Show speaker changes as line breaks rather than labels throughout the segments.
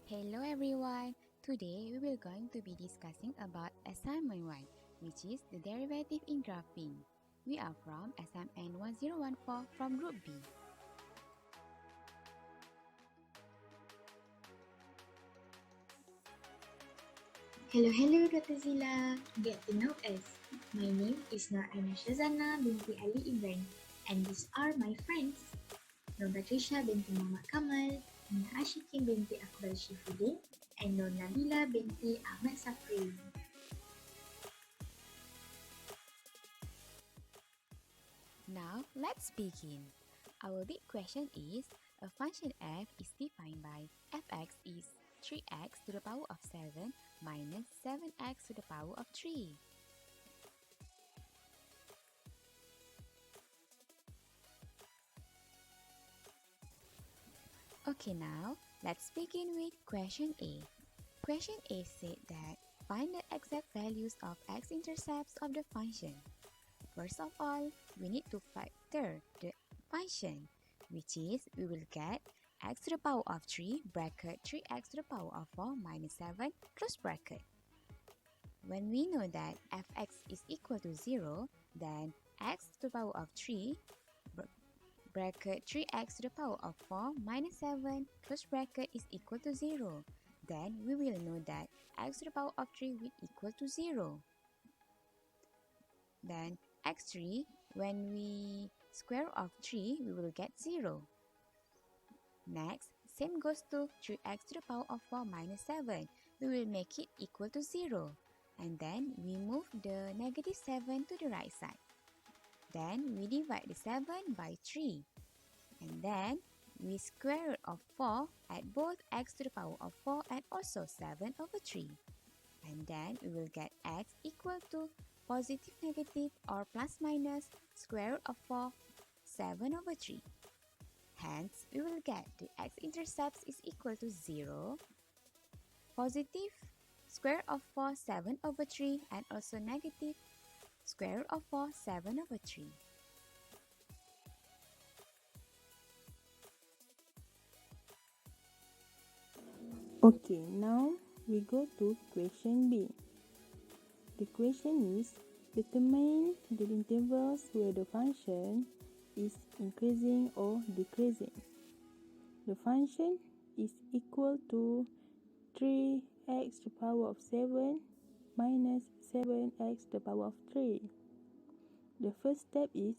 Hello everyone! Today we will going to be discussing about assignment 1, which is the derivative in graphing. We are from SMN1014 from group B.
Hello, Dr. Zila. Get to know us. My name is Aina Syazana Binti Ali Emran, and these are my friends. NurBatrisya Binti Muhamad Kamal, Asyiqin Binti Aqbal Shiffuddin, and Nabilah Binti Ahmad Safri.
Now let's begin. Our big question is, a function f is defined by fx is 3x to the power of 7 minus 7x to the power of 3. Okay, now let's begin with question A. Question A said that find the exact values of x-intercepts of the function. First of all, we need to factor the function, which is we will get x to the power of 3 bracket 3x to the power of 4 minus 7 close bracket. When we know that fx is equal to 0, then x to the power of 3 bracket 3x to the power of 4 minus 7 close bracket is equal to 0. Then we will know that x to the power of 3 will equal to 0. Then x3, when we square root of 3, we will get 0. Next, same goes to 3x to the power of 4 minus 7. We will make it equal to 0. And then we move the negative 7 to the right side. Then we divide the 7 by 3. And then we square root of 4 at both x to the power of 4 and also 7 over 3. And then we will get x equal to positive, negative, or plus minus square root of 4, 7 over 3. Hence, we will get the x-intercepts is equal to 0, positive square root of 4, 7 over 3, and also negative square root of 4, 7 over 3.
Okay, now we go to question B. The question is, determine the intervals where the function is increasing or decreasing. The function is equal to 3x to the power of 7 minus 7x to the power of 3. The first step is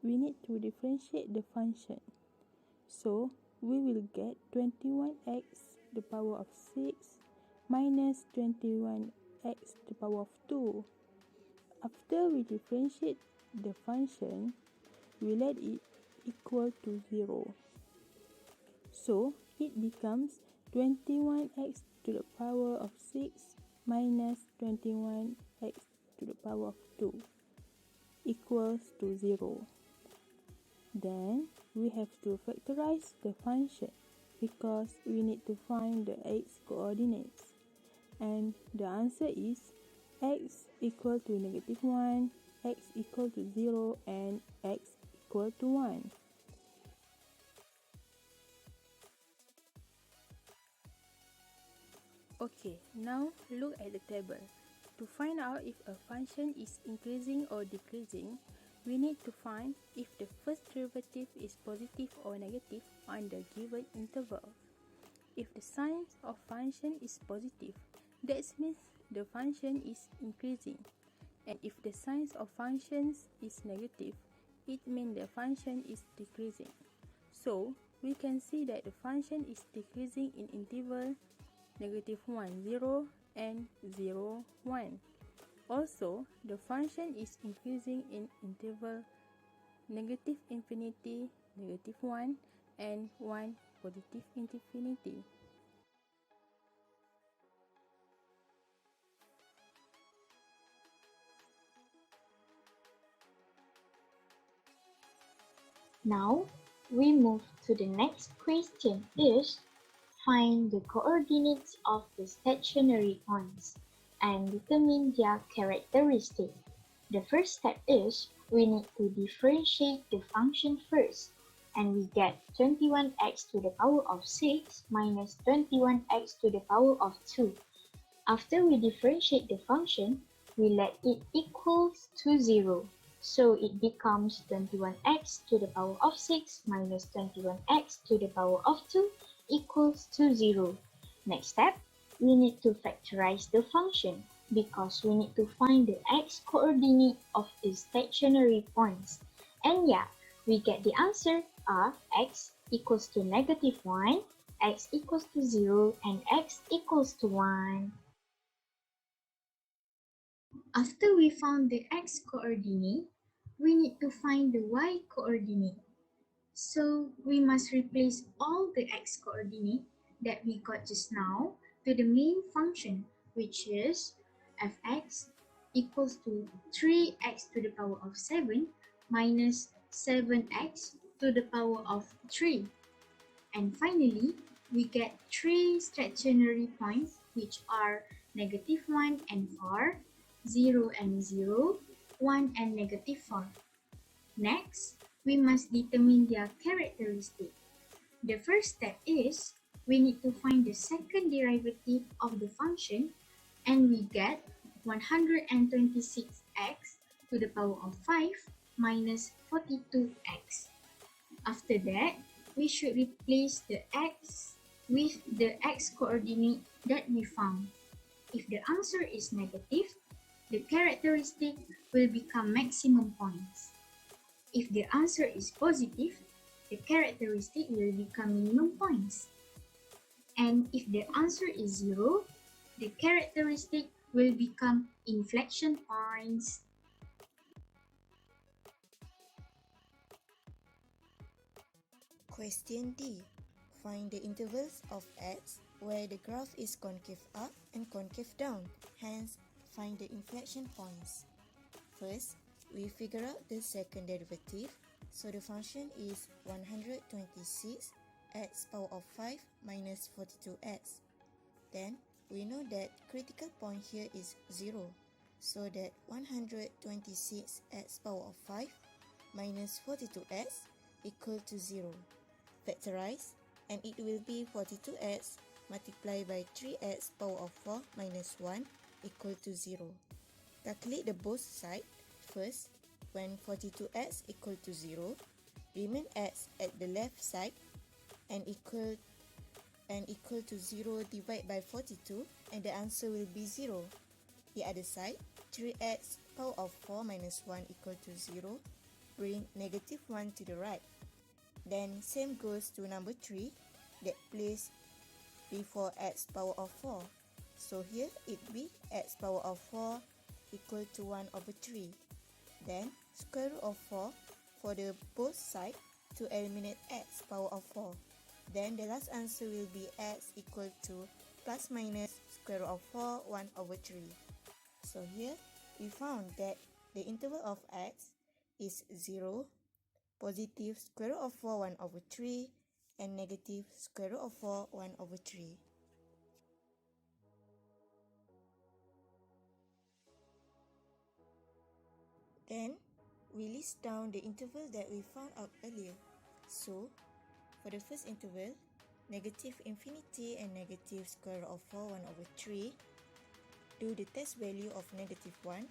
we need to differentiate the function. So we will get 21x to the power of 6 minus 21x to the power of 2. After we differentiate the function, we let it equal to 0. So it becomes 21x to the power of 6 minus 21x to the power of 2 equals to 0. Then we have to factorize the function because we need to find the x coordinates. And the answer is x equal to negative 1, x equal to 0, and x equal to 1. Okay, now look at the table. To find out if a function is increasing or decreasing, we need to find if the first derivative is positive or negative on the given interval. If the sign of function is positive, that means the function is increasing. And if the sign of functions is negative, it means the function is decreasing. So, we can see that the function is decreasing in interval negative 1, 0 and 0, 1. Also, the function is increasing in interval negative infinity, negative 1, and 1, positive infinity.
Now, we move to the next question is, find the coordinates of the stationary points and determine their characteristic. The first step is we need to differentiate the function first. and we get 21x to the power of 6 minus 21x to the power of 2. After we differentiate the function, we let it equals to 0. So it becomes 21x to the power of 6 minus 21x to the power of 2 equals to 0. Next step, we need to factorize the function because we need to find the x-coordinate of the stationary points. And yeah, we get the answer are x equals to negative 1, x equals to 0, and x equals to 1. After we found the x-coordinate, we need to find the y-coordinate. So we must replace all the x-coordinate that we got just now to the main function, which is fx equals to 3x to the power of 7 minus 7x to the power of 3. And finally, we get three stationary points, which are negative 1 and 4, 0 and 0, 1 and negative 4. Next, we must determine their characteristic. The first step is we need to find the second derivative of the function, and we get 126x to the power of 5 minus 42x. After that, we should replace the x with the x-coordinate that we found. If the answer is negative, the characteristic will become maximum points. If the answer is positive, the characteristic will become minimum points. And if the answer is 0, the characteristic will become inflection points.
Question D. Find the intervals of x where the graph is concave up and concave down, hence find the inflection points. First, we figure out the second derivative, so the function is 126 x power of 5 minus 42x. Then, we know that critical point here is 0, so that 126 x power of 5 minus 42x equal to 0. Factorize, and it will be 42x multiplied by 3x power of 4 minus 1 equal to 0. Calculate the both sides. First, when 42x equal to 0, remain x at the left side and equal to 0 divided by 42, and the answer will be 0. The other side, 3x power of 4 minus 1 equal to 0, bring negative 1 to the right. Then same goes to number 3, that place before x power of 4. So here it be x power of 4 equal to 1 over 3. Then square root of 4 for the both sides to eliminate x power of 4. Then the last answer will be x equal to plus minus square root of 4 1 over 3. So here we found that the interval of x is 0, positive square root of 4 1 over 3, and negative square root of 4 1 over 3. Then, we list down the interval that we found out earlier. So, for the first interval, negative infinity and negative square root of 4 1 over 3, do the test value of negative 1,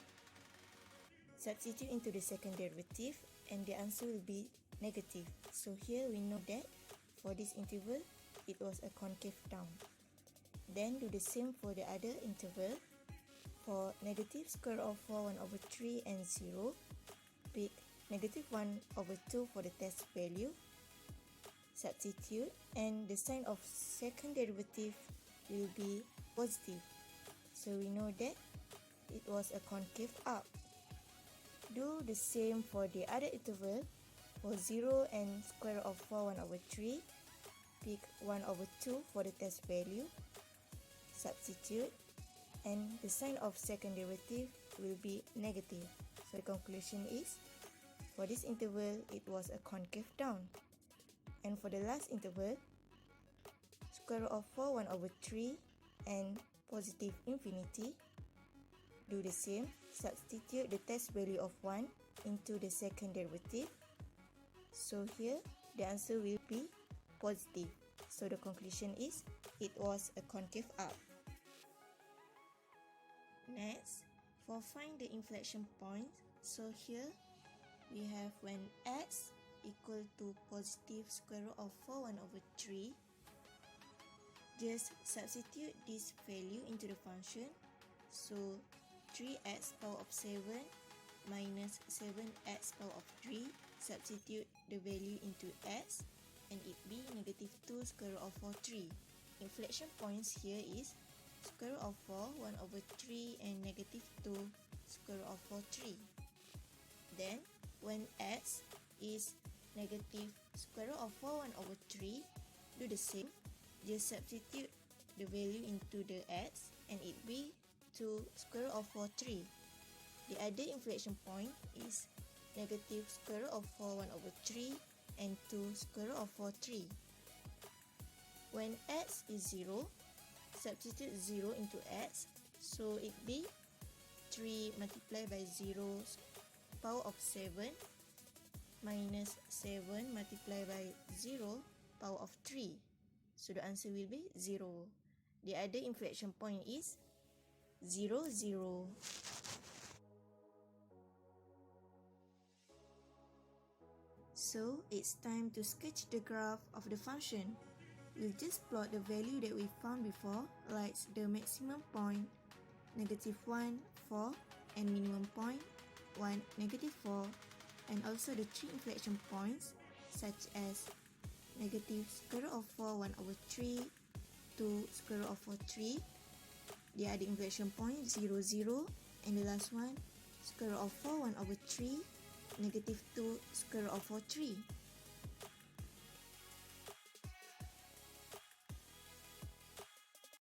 substitute into the second derivative, and the answer will be negative. So here we know that for this interval, it was a concave down. Then do the same for the other interval. For negative square root of 4 1 over 3 and 0, pick negative 1 over 2 for the test value, substitute, and the sign of second derivative will be positive. So we know that it was a concave up. Do the same for the other interval. For 0 and square root of 4 1 over 3, pick 1 over 2 for the test value, substitute, and the sign of second derivative will be negative. So the conclusion is, for this interval, it was a concave down. And for the last interval, square root of 4 1 over 3 and positive infinity, do the same, substitute the test value of 1 into the second derivative. So here, the answer will be positive. So the conclusion is it was a concave arc. Next, for find the inflection point, so here we have when x equal to positive square root of 4 1 over 3, just substitute this value into the function. So 3x power of 7 minus 7x power of 3, substitute the value into x and it be negative 2 square root of 4 3. Inflection points here is square root of 4 1 over 3 and negative 2 square root of 4 3. Then when x is negative square root of 4 1 over 3, do the same, just substitute the value into the x and it be 2 square root of 4 3. The other inflection point is negative square root of 4 1 over 3 and 2 square root of 4 3. When x is 0, substitute 0 into x, so it be 3 multiplied by 0 power of 7 minus 7 multiplied by 0 power of 3. So the answer will be 0. The other inflection point is 0 0. So it's time to sketch the graph of the function. We'll just plot the value that we found before, like the maximum point, negative 1, 4, and minimum point, 1, negative 4, and also the 3 inflection points, such as negative square root of 4 1 over 3, 2 square root of 4 3, the other inflection point 0 0, and the last one square root of 4 1 over 3, negative 2 square root of 4 3.